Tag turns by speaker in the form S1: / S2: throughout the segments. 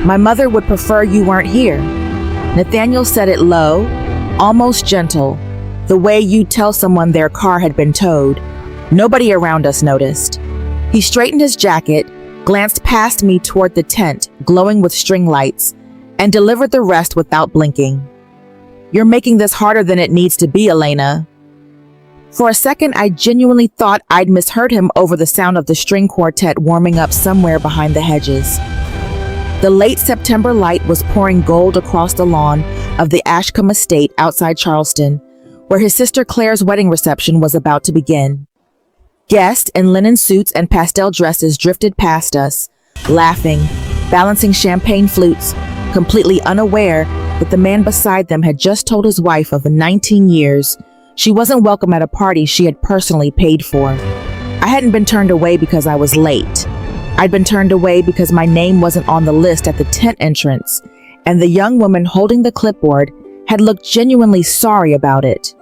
S1: My mother would prefer you weren't here." Nathaniel said it low, almost gentle, the way you'd tell someone their car had been towed. Nobody around us noticed. He straightened his jacket, glanced past me toward the tent, glowing with string lights, and delivered the rest without blinking. "You're making this harder than it needs to be, Elena." For a second, I genuinely thought I'd misheard him over the sound of the string quartet warming up somewhere behind the hedges. The late September light was pouring gold across the lawn of the Ashcombe estate outside Charleston, where his sister Claire's wedding reception was about to begin. Guests in linen suits and pastel dresses drifted past us, laughing, balancing champagne flutes, completely unaware that the man beside them had just told his wife of 19 years she wasn't welcome at a party she had personally paid for. I hadn't been turned away because I was late. I'd been turned away because my name wasn't on the list at the tent entrance, and the young woman holding the clipboard had looked genuinely sorry about it.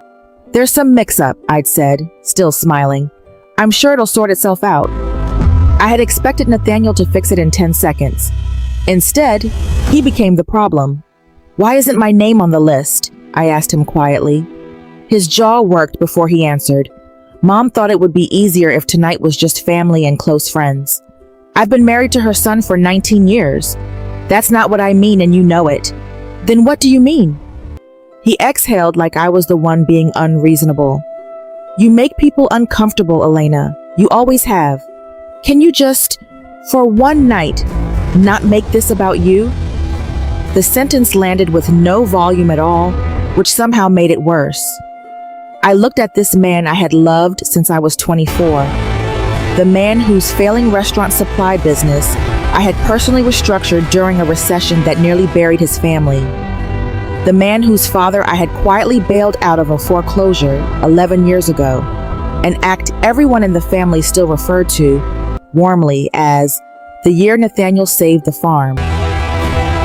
S1: "There's some mix-up," I'd said, still smiling. "I'm sure it'll sort itself out." I had expected Nathaniel to fix it in 10 seconds. Instead, he became the problem. "Why isn't my name on the list?" I asked him quietly. His jaw worked before he answered. "Mom thought it would be easier if tonight was just family and close friends. I've been married to her son for 19 years. That's not what I mean, and you know it." "Then what do you mean?" He exhaled like I was the one being unreasonable. "You make people uncomfortable, Elena. You always have. Can you just, for one night, not make this about you?" The sentence landed with no volume at all, which somehow made it worse. I looked at this man I had loved since I was 24. The man whose failing restaurant supply business I had personally restructured during a recession that nearly buried his family. The man whose father I had quietly bailed out of a foreclosure 11 years ago, an act everyone in the family still referred to, warmly, as the year Nathaniel saved the farm.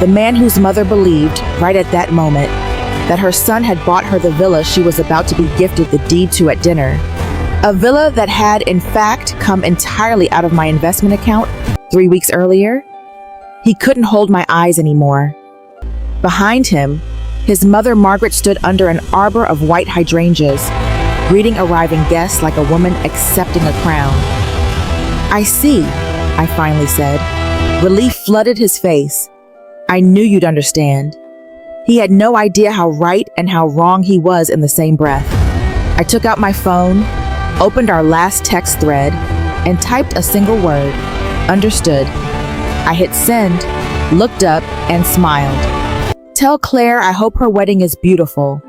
S1: The man whose mother believed, right at that moment, that her son had bought her the villa she was about to be gifted the deed to at dinner. A villa that had, in fact, come entirely out of my investment account 3 weeks earlier. He couldn't hold my eyes anymore. Behind him, his mother Margaret stood under an arbor of white hydrangeas, greeting arriving guests like a woman accepting a crown. "I see," I finally said. Relief flooded his face. "I knew you'd understand." He had no idea how right and how wrong he was in the same breath. I took out my phone, opened our last text thread, and typed a single word: "Understood." I hit send, looked up, and smiled. "Tell Claire I hope her wedding is beautiful."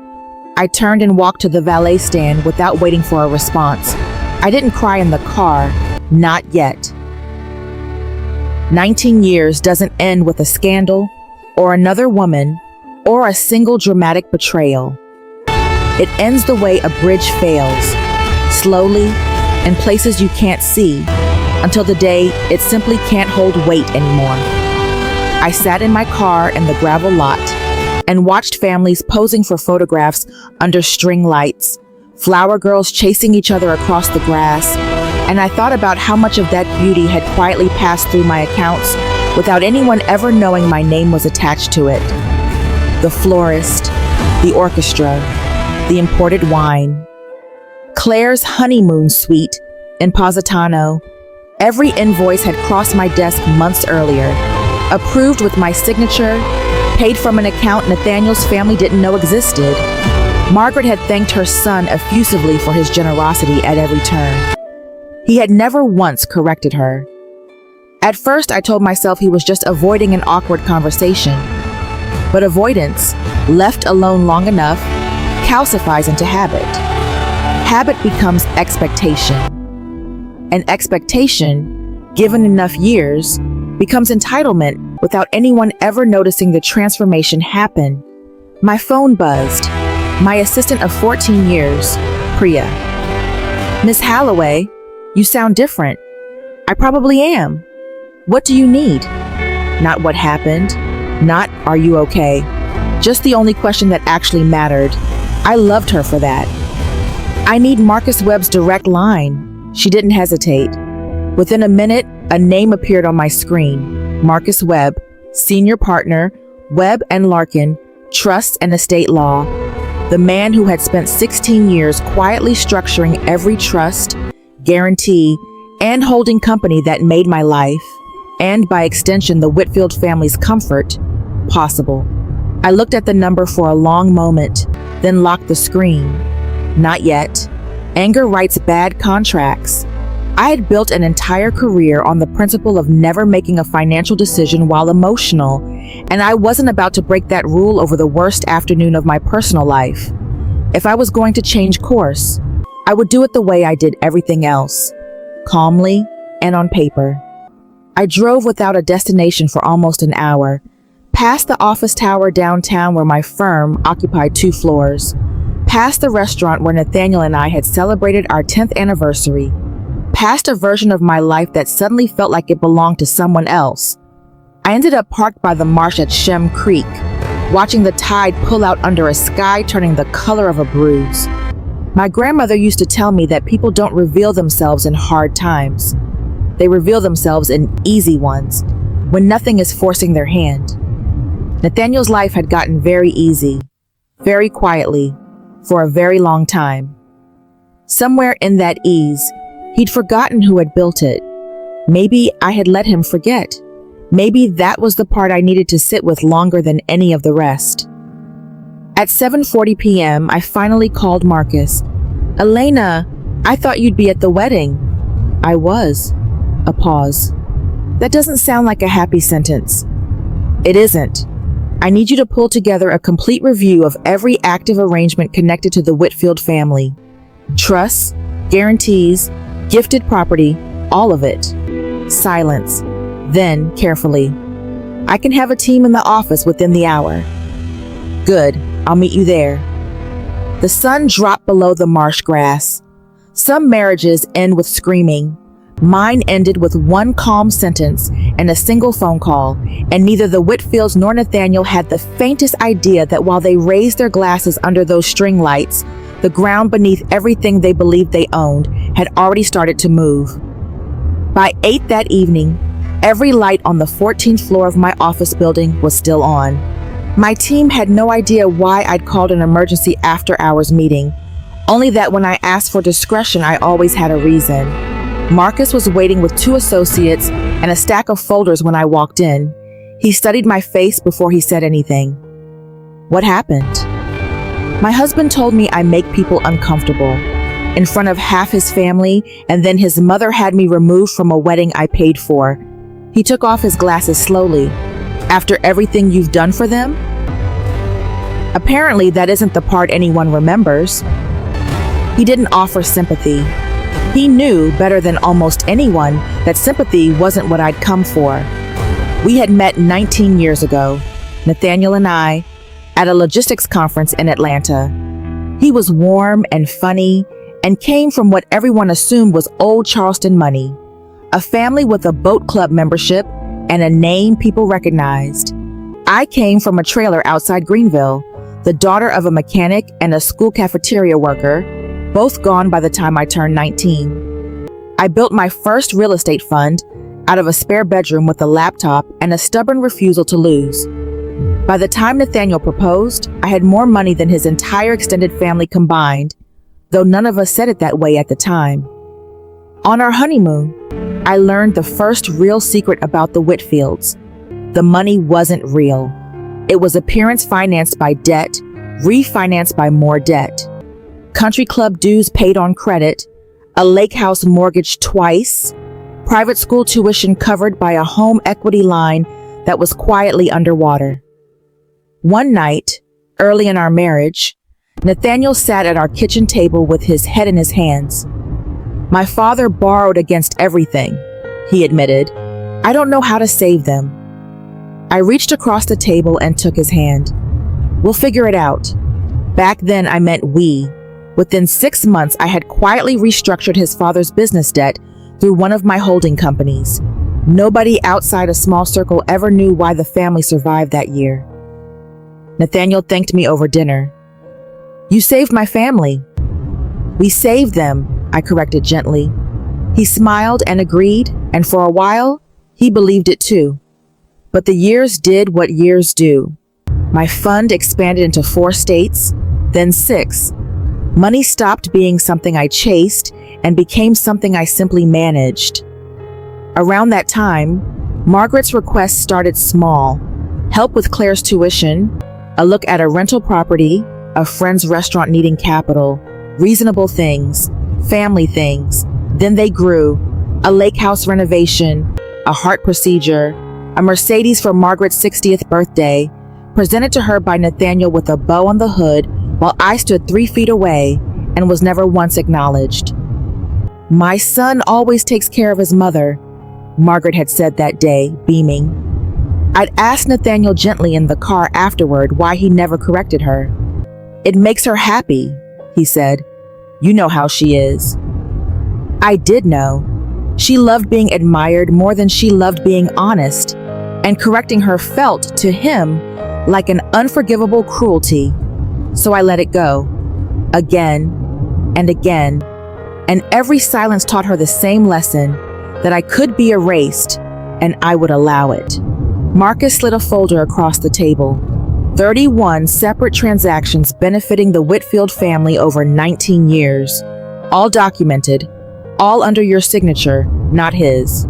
S1: I turned and walked to the valet stand without waiting for a response. I didn't cry in the car, not yet. 19 years doesn't end with a scandal, or another woman, or a single dramatic betrayal. It ends the way a bridge fails, slowly, in places you can't see, until the day it simply can't hold weight anymore. I sat in my car in the gravel lot and watched families posing for photographs under string lights, flower girls chasing each other across the grass, and I thought about how much of that beauty had quietly passed through my accounts without anyone ever knowing my name was attached to it. The florist, the orchestra, the imported wine, Claire's honeymoon suite in Positano. Every invoice had crossed my desk months earlier, approved with my signature, paid from an account Nathaniel's family didn't know existed. Margaret had thanked her son effusively for his generosity at every turn. He had never once corrected her. At first, I told myself he was just avoiding an awkward conversation. But avoidance, left alone long enough, calcifies into habit. Habit becomes expectation. And expectation, given enough years, becomes entitlement without anyone ever noticing the transformation happen. My phone buzzed. My assistant of 14 years, Priya. "Miss Halloway, you sound different." "I probably am." "What do you need?" Not what happened. Not, "Are you okay?" Just the only question that actually mattered. I loved her for that. "I need Marcus Webb's direct line." She didn't hesitate. Within a minute, a name appeared on my screen. Marcus Webb, senior partner, Webb and Larkin, Trust and Estate Law, the man who had spent 16 years quietly structuring every trust, guarantee, and holding company that made my life, and by extension the Whitfield family's comfort, possible. I looked at the number for a long moment, then locked the screen. Not yet. Anger writes bad contracts. I had built an entire career on the principle of never making a financial decision while emotional, and I wasn't about to break that rule over the worst afternoon of my personal life. If I was going to change course, I would do it the way I did everything else, calmly and on paper. I drove without a destination for almost an hour, past the office tower downtown where my firm occupied 2 floors, past the restaurant where Nathaniel and I had celebrated our 10th anniversary, past a version of my life that suddenly felt like it belonged to someone else. I ended up parked by the marsh at Shem Creek, watching the tide pull out under a sky turning the color of a bruise. My grandmother used to tell me that people don't reveal themselves in hard times. They reveal themselves in easy ones, when nothing is forcing their hand. Nathaniel's life had gotten very easy, very quietly, for a very long time. Somewhere in that ease, he'd forgotten who had built it. Maybe I had let him forget. Maybe that was the part I needed to sit with longer than any of the rest. At 7:40 p.m., I finally called Marcus. "Elena, I thought you'd be at the wedding." "I was." A pause. "That doesn't sound like a happy sentence." "It isn't. I need you to pull together a complete review of every active arrangement connected to the Whitfield family. Trusts, guarantees, gifted property, all of it." Silence. Then, carefully, "I can have a team in the office within the hour." "Good. I'll meet you there." The sun dropped below the marsh grass. Some marriages end with screaming. Mine ended with one calm sentence and a single phone call, and neither the Whitfields nor Nathaniel had the faintest idea that while they raised their glasses under those string lights, the ground beneath everything they believed they owned had already started to move. By 8 that evening, every light on the 14th floor of my office building was still on. My team had no idea why I'd called an emergency after-hours meeting, only that when I asked for discretion, I always had a reason. Marcus was waiting with 2 associates and a stack of folders when I walked in. He studied my face before he said anything. "What happened?" My husband told me I make people uncomfortable. In front of half his family, and then his mother had me removed from a wedding I paid for. He took off his glasses slowly. "After everything you've done for them?" Apparently, that isn't the part anyone remembers. He didn't offer sympathy. He knew better than almost anyone that sympathy wasn't what I'd come for. We had met 19 years ago, Nathaniel and I, at a logistics conference in Atlanta. He was warm and funny and came from what everyone assumed was old Charleston money, a family with a boat club membership and a name people recognized. I came from a trailer outside Greenville, the daughter of a mechanic and a school cafeteria worker, both gone by the time I turned 19. I built my first real estate fund out of a spare bedroom with a laptop and a stubborn refusal to lose. By the time Nathaniel proposed, I had more money than his entire extended family combined, though none of us said it that way at the time. On our honeymoon, I learned the first real secret about the Whitfields. The money wasn't real. It was appearance financed by debt, refinanced by more debt. Country club dues paid on credit, a lake house mortgaged twice, private school tuition covered by a home equity line that was quietly underwater. One night, early in our marriage, Nathaniel sat at our kitchen table with his head in his hands. "My father borrowed against everything," he admitted. "I don't know how to save them." I reached across the table and took his hand. "We'll figure it out." Back then, I meant we. Within 6 months, I had quietly restructured his father's business debt through one of my holding companies. Nobody outside a small circle ever knew why the family survived that year. Nathaniel thanked me over dinner. "You saved my family." "We saved them," I corrected gently. He smiled and agreed, and for a while, he believed it too. But the years did what years do. My fund expanded into 4 states, then 6. Money stopped being something I chased and became something I simply managed. Around that time, Margaret's requests started small. Help with Claire's tuition, a look at a rental property, a friend's restaurant needing capital, reasonable things, family things. Then they grew. A lake house renovation, a heart procedure, a Mercedes for Margaret's 60th birthday, presented to her by Nathaniel with a bow on the hood while I stood 3 feet away and was never once acknowledged. "My son always takes care of his mother," Margaret had said that day, beaming. I'd asked Nathaniel gently in the car afterward why he never corrected her. "It makes her happy," he said. "You know how she is." I did know. She loved being admired more than she loved being honest, and correcting her felt, to him, like an unforgivable cruelty. So I let it go. Again and again. And every silence taught her the same lesson, that I could be erased, and I would allow it. Marcus slid a folder across the table. 31 separate transactions benefiting the Whitfield family over 19 years. All documented, all under your signature, not his.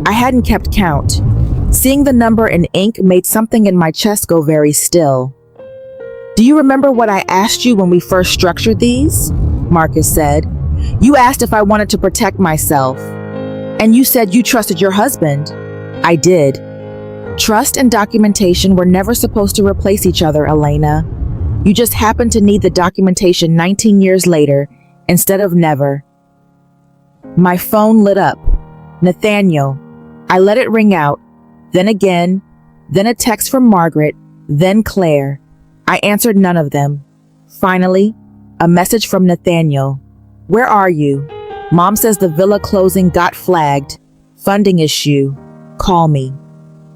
S1: I hadn't kept count. Seeing the number in ink made something in my chest go very still. "Do you remember what I asked you when we first structured these?" Marcus said. "You asked if I wanted to protect myself. And you said you trusted your husband." I did. Trust and documentation were never supposed to replace each other, Elena. You just happened to need the documentation 19 years later, instead of never. My phone lit up. Nathaniel. I let it ring out, then again, then a text from Margaret, then Claire. I answered none of them. Finally, a message from Nathaniel. "Where are you? Mom says the villa closing got flagged. Funding issue. Call me."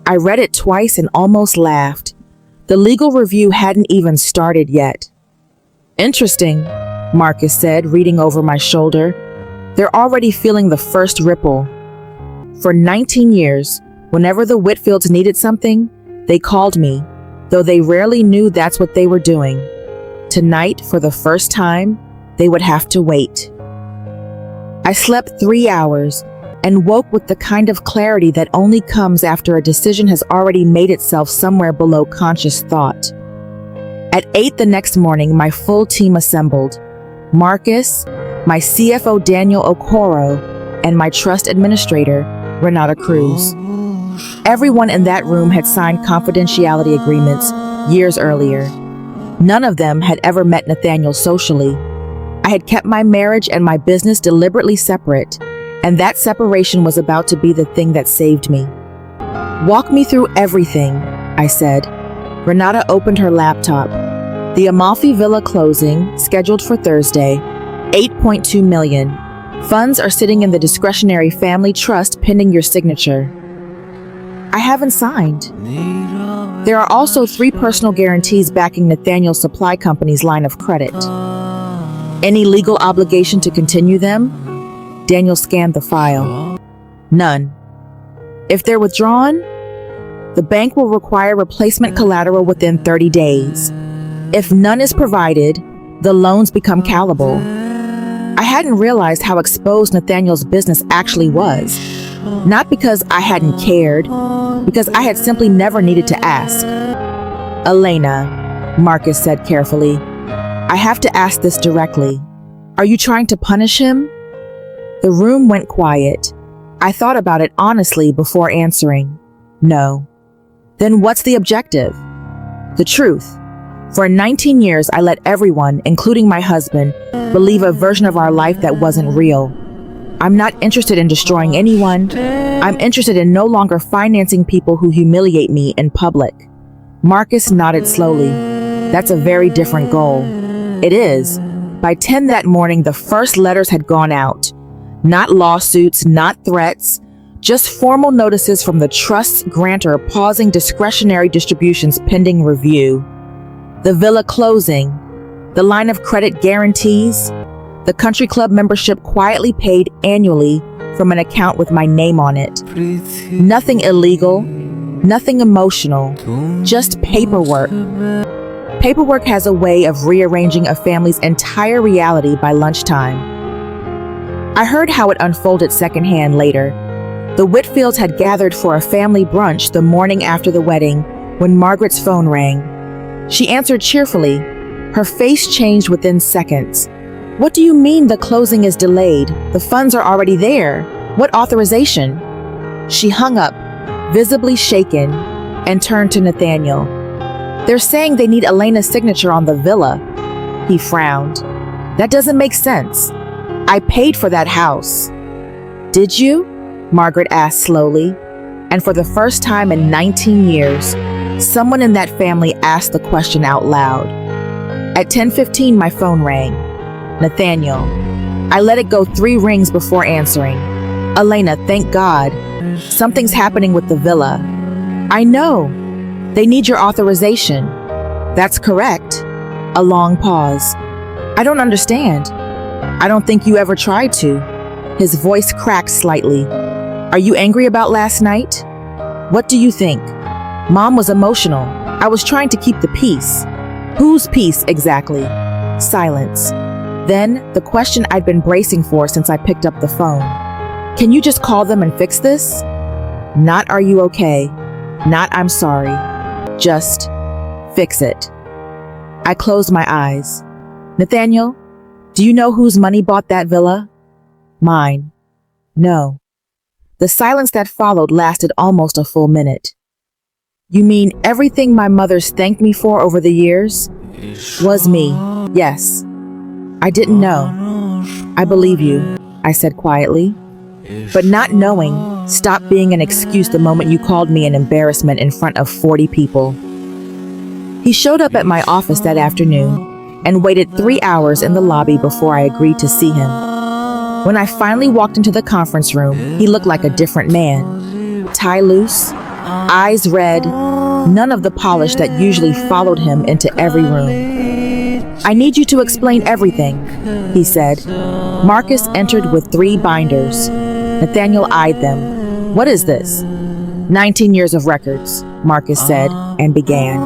S1: I read it twice and almost laughed. The legal review hadn't even started yet. "Interesting," Marcus said, reading over my shoulder. "They're already feeling the first ripple." For 19 years, whenever the Whitfields needed something, they called me, though they rarely knew that's what they were doing. Tonight, for the first time, they would have to wait. I slept 3 hours and woke with the kind of clarity that only comes after a decision has already made itself somewhere below conscious thought. At 8 the next morning, my full team assembled. Marcus, my CFO Daniel Okoro, and my trust administrator, Renata Cruz. Everyone in that room had signed confidentiality agreements years earlier. None of them had ever met Nathaniel socially. I had kept my marriage and my business deliberately separate, and that separation was about to be the thing that saved me. "Walk me through everything," I said. Renata opened her laptop. The Amalfi Villa closing, scheduled for Thursday, $8.2 million. Funds are sitting in the discretionary family trust pending your signature. I haven't signed. There are also 3 personal guarantees backing Nathaniel's supply company's line of credit. Any legal obligation to continue them? Daniel scanned the file. None. If they're withdrawn, the bank will require replacement collateral within 30 days. If none is provided, the loans become callable. I hadn't realized how exposed Nathaniel's business actually was. Not because I hadn't cared, because I had simply never needed to ask. "Elena," Marcus said carefully, "I have to ask this directly. Are you trying to punish him?" The room went quiet. I thought about it honestly before answering. No. Then what's the objective? The truth. For 19 years, I let everyone, including my husband, believe a version of our life that wasn't real. I'm not interested in destroying anyone. I'm interested in no longer financing people who humiliate me in public. Marcus nodded slowly. That's a very different goal. It is. By 10 that morning, the first letters had gone out. Not lawsuits, not threats, just formal notices from the trust's grantor pausing discretionary distributions pending review. The villa closing, the line of credit guarantees, the country club membership quietly paid annually from an account with my name on it. Nothing illegal, Nothing emotional, just paperwork. Paperwork has a way of rearranging a family's entire reality by lunchtime. I heard how it unfolded secondhand later. The Whitfields had gathered for a family brunch the morning after the wedding when Margaret's phone rang. She answered cheerfully. Her face changed within seconds. "What do you mean the closing is delayed? The funds are already there. What authorization?" She hung up, visibly shaken, and turned to Nathaniel. "They're saying they need Elena's signature on the villa." He frowned. "That doesn't make sense. I paid for that house." "Did you?" Margaret asked slowly. And for the first time in 19 years, someone in that family asked the question out loud. At 10:15, my phone rang. "Nathaniel." I let it go 3 rings before answering. "Elena, thank God. Something's happening with the villa." "I know. They need your authorization." "That's correct." A long pause. "I don't understand." "I don't think you ever tried to." His voice cracked slightly. "Are you angry about last night?" "What do you think?" "Mom was emotional. I was trying to keep the peace." "Whose peace exactly?" Silence. Then, the question I'd been bracing for since I picked up the phone. "Can you just call them and fix this?" Not "are you okay?" Not "I'm sorry." Just fix it. I closed my eyes. "Nathaniel, do you know whose money bought that villa?" "Mine." "No." The silence that followed lasted almost a full minute. "You mean everything my mother's thanked me for over the years was me?" "Yes." "I didn't know." "I believe you," I said quietly. "But not knowing stopped being an excuse the moment you called me an embarrassment in front of 40 people. He showed up at my office that afternoon and waited 3 hours in the lobby before I agreed to see him. When I finally walked into the conference room, he looked like a different man. Tie loose, eyes red, none of the polish that usually followed him into every room. "I need you to explain everything," he said. Marcus entered with 3 binders. Nathaniel eyed them. "What is this?" 19 years of records, Marcus said, and began.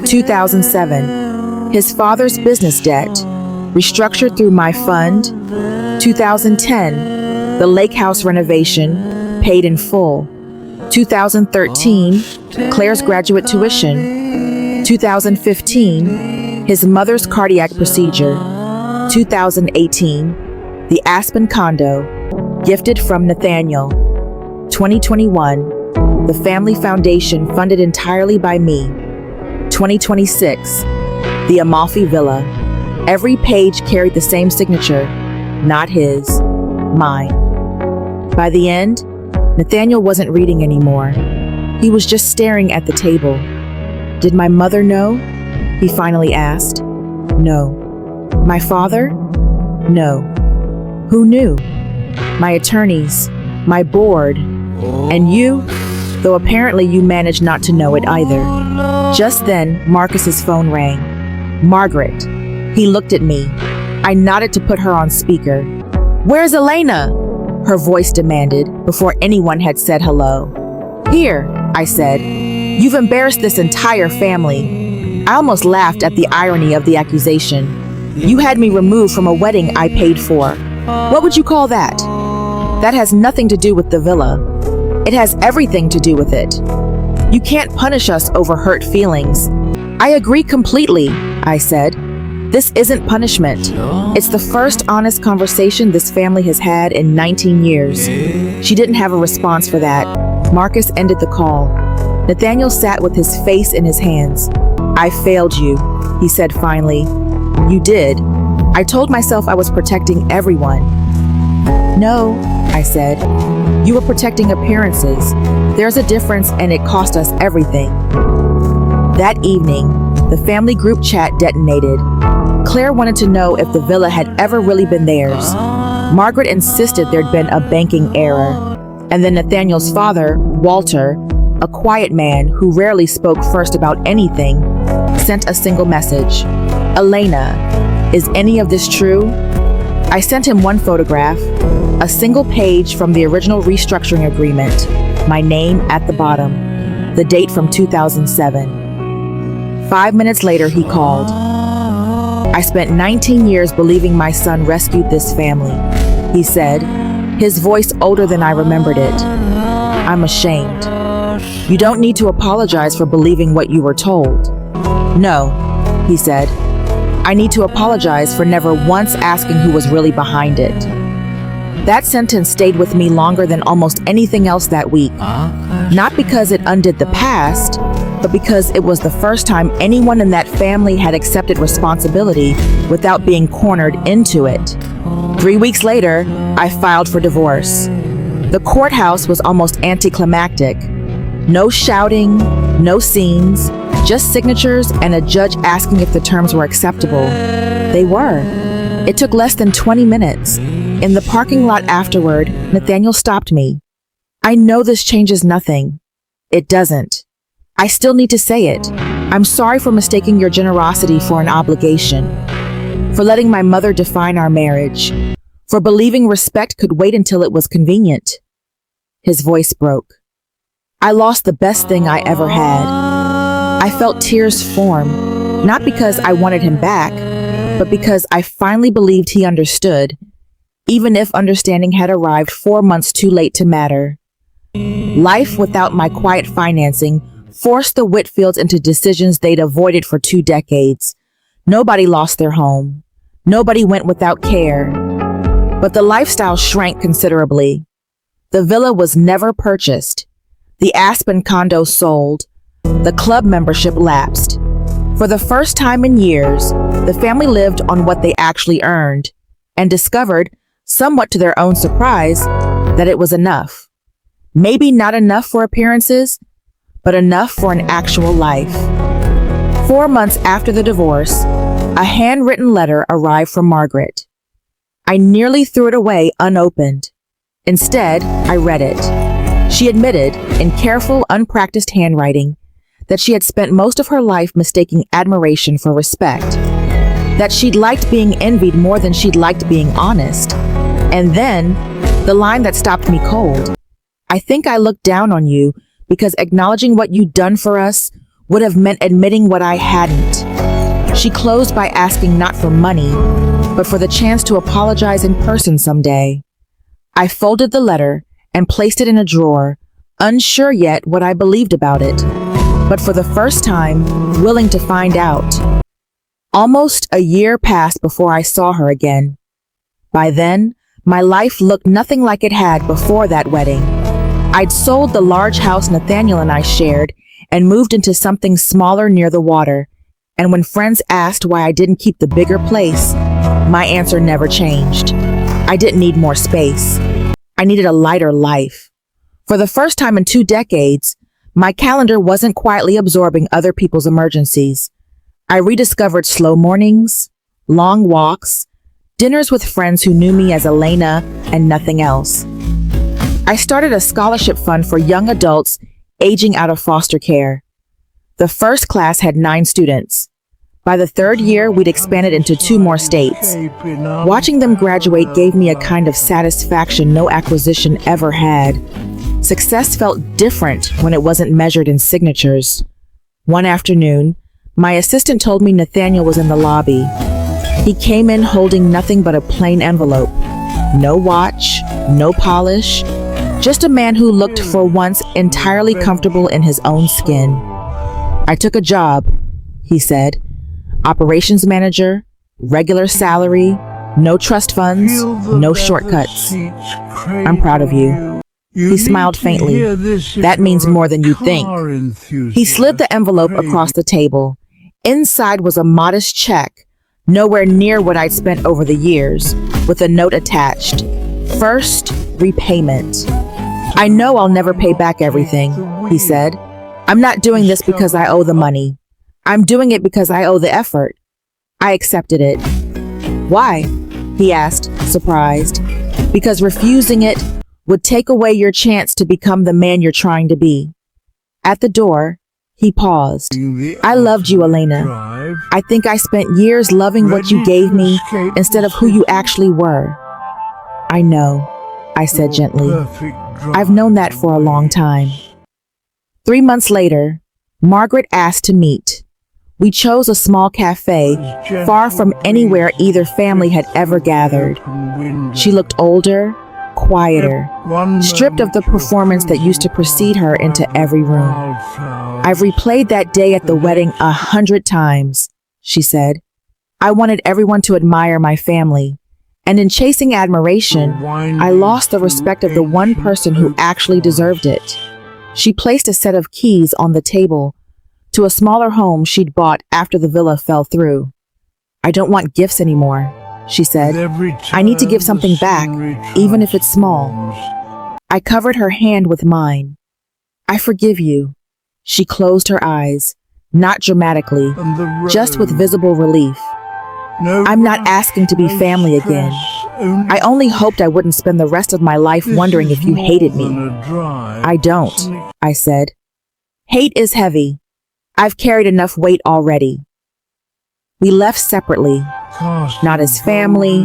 S1: 2007, his father's business debt, restructured through my fund. 2010, the lake house renovation, paid in full. 2013, Claire's graduate tuition. 2015, his mother's cardiac procedure. 2018, the Aspen condo, gifted from Nathaniel. 2021, the family foundation funded entirely by me. 2026, the Amalfi Villa. Every page carried the same signature, not his, mine. By the end, Nathaniel wasn't reading anymore. He was just staring at the table. "Did my mother know?" he finally asked. "No." "My father?" "No." "Who knew?" "My attorneys, my board, and you, though apparently you managed not to know it either." Just then, Marcus's phone rang. "Margaret." He looked at me. I nodded to put her on speaker. "Where's Elena?" her voice demanded before anyone had said hello. "Here," I said. "You've embarrassed this entire family." I almost laughed at the irony of the accusation. "You had me removed from a wedding I paid for. What would you call that?" "That has nothing to do with the villa." "It has everything to do with it. You can't punish us over hurt feelings." "I agree completely," I said. "This isn't punishment. It's the first honest conversation this family has had in 19 years. She didn't have a response for that. Marcus ended the call. Nathaniel sat with his face in his hands. "I failed you," he said finally. "You did. I told myself I was protecting everyone." "No," I said. "You were protecting appearances. There's a difference, and it cost us everything." That evening, the family group chat detonated. Claire wanted to know if the villa had ever really been theirs. Margaret insisted there'd been a banking error. And then Nathaniel's father, Walter, a quiet man who rarely spoke first about anything, sent a single message. "Elena, is any of this true?" I sent him one photograph, a single page from the original restructuring agreement, my name at the bottom. the date from 2007. 5 minutes later, he called. I spent 19 years believing my son rescued this family, he said, his voice older than I remembered it. I'm ashamed. You don't need to apologize for believing what you were told. No, he said. I need to apologize for never once asking who was really behind it. That sentence stayed with me longer than almost anything else that week. Not because it undid the past, but because it was the first time anyone in that family had accepted responsibility without being cornered into it. 3 weeks later, I filed for divorce. The courthouse was almost anticlimactic. No shouting, no scenes, just signatures and a judge asking if the terms were acceptable. They were. It took less than 20 minutes. In the parking lot afterward, Nathaniel stopped me. I know this changes nothing. It doesn't. I still need to say it. I'm sorry for mistaking your generosity for an obligation, for letting my mother define our marriage, for believing respect could wait until it was convenient. His voice broke. I lost the best thing I ever had. I felt tears form, not because I wanted him back, but because I finally believed he understood, even if understanding had arrived 4 months too late to matter. Life without my quiet financing forced the Whitfields into decisions they'd avoided for 2 decades. Nobody lost their home. Nobody went without care. But the lifestyle shrank considerably. The villa was never purchased. The Aspen condo sold. The club membership lapsed. For the first time in years, the family lived on what they actually earned and discovered, somewhat to their own surprise, that it was enough. Maybe not enough for appearances, but enough for an actual life. 4 months after the divorce, a handwritten letter arrived from Margaret. I nearly threw it away unopened. Instead, I read it. She admitted, in careful, unpracticed handwriting, that she had spent most of her life mistaking admiration for respect, that she'd liked being envied more than she'd liked being honest. And then, the line that stopped me cold. I think I looked down on you because acknowledging what you'd done for us would have meant admitting what I hadn't. She closed by asking not for money, but for the chance to apologize in person someday. I folded the letter and placed it in a drawer, unsure yet what I believed about it, but for the first time, willing to find out. Almost a year passed before I saw her again. By then, my life looked nothing like it had before that wedding. I'd sold the large house Nathaniel and I shared and moved into something smaller near the water. And when friends asked why I didn't keep the bigger place, my answer never changed. I didn't need more space. I needed a lighter life. For the first time in 2 decades, my calendar wasn't quietly absorbing other people's emergencies. I rediscovered slow mornings, long walks, dinners with friends who knew me as Elena and nothing else. I started a scholarship fund for young adults aging out of foster care. The first class had 9 students. By the 3rd year, we'd expanded into 2 more states. Watching them graduate gave me a kind of satisfaction no acquisition ever had. Success felt different when it wasn't measured in signatures. One afternoon, my assistant told me Nathaniel was in the lobby. He came in holding nothing but a plain envelope. No watch, no polish, just a man who looked for once entirely comfortable in his own skin. I took a job, he said. Operations manager, regular salary, no trust funds, no shortcuts. I'm proud of you. He smiled faintly. That means more than you think. He slid the envelope across the table. Inside was a modest check, nowhere near what I'd spent over the years, with a note attached. First, repayment. I know I'll never pay back everything, he said. I'm not doing this because I owe the money. I'm doing it because I owe the effort. I accepted it. Why? He asked, surprised. Because refusing it would take away your chance to become the man you're trying to be. At the door, he paused. I loved you, Elena. I think I spent years loving what you gave me instead of who you actually were. I know, I said gently. I've known that for a long time. 3 months later, Margaret asked to meet. We chose a small cafe, far from anywhere either family had ever gathered. She looked older, quieter, stripped of the performance that used to precede her into every room. "I've replayed that day at the wedding 100 times," she said. "I wanted everyone to admire my family. And in chasing admiration, I lost the respect of the one person who actually deserved it." She placed a set of keys on the table to a smaller home she'd bought after the villa fell through. "I don't want gifts anymore," she said. "I need to give something back, even if it's small." I covered her hand with mine. "I forgive you." She closed her eyes, not dramatically, just with visible relief. "I'm not asking to be family again. I only hoped I wouldn't spend the rest of my life wondering if you hated me." "I don't," I said. "Hate is heavy. I've carried enough weight already." We left separately, not as family,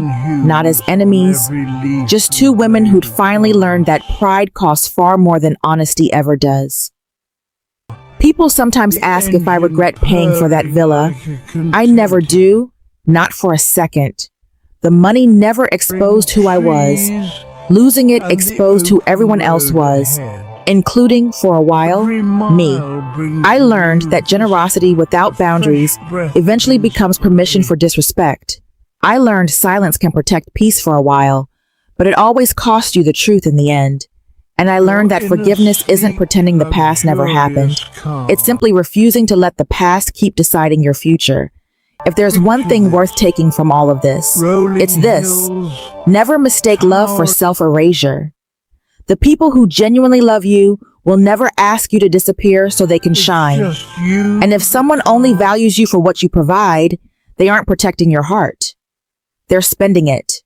S1: not as enemies, just two women who'd finally learned that pride costs far more than honesty ever does. People sometimes ask if I regret paying for that villa. I never do, not for a second. The money never exposed who I was. Losing it exposed who everyone else was, including, for a while, me. I learned that generosity without boundaries eventually becomes permission for disrespect. I learned silence can protect peace for a while, but it always costs you the truth in the end. And I learned that forgiveness isn't pretending the past never happened. It's simply refusing to let the past keep deciding your future. If there's one thing worth taking from all of this, it's this: never mistake love for self-erasure. The people who genuinely love you will never ask you to disappear so they can shine. And if someone only values you for what you provide, they aren't protecting your heart. They're spending it.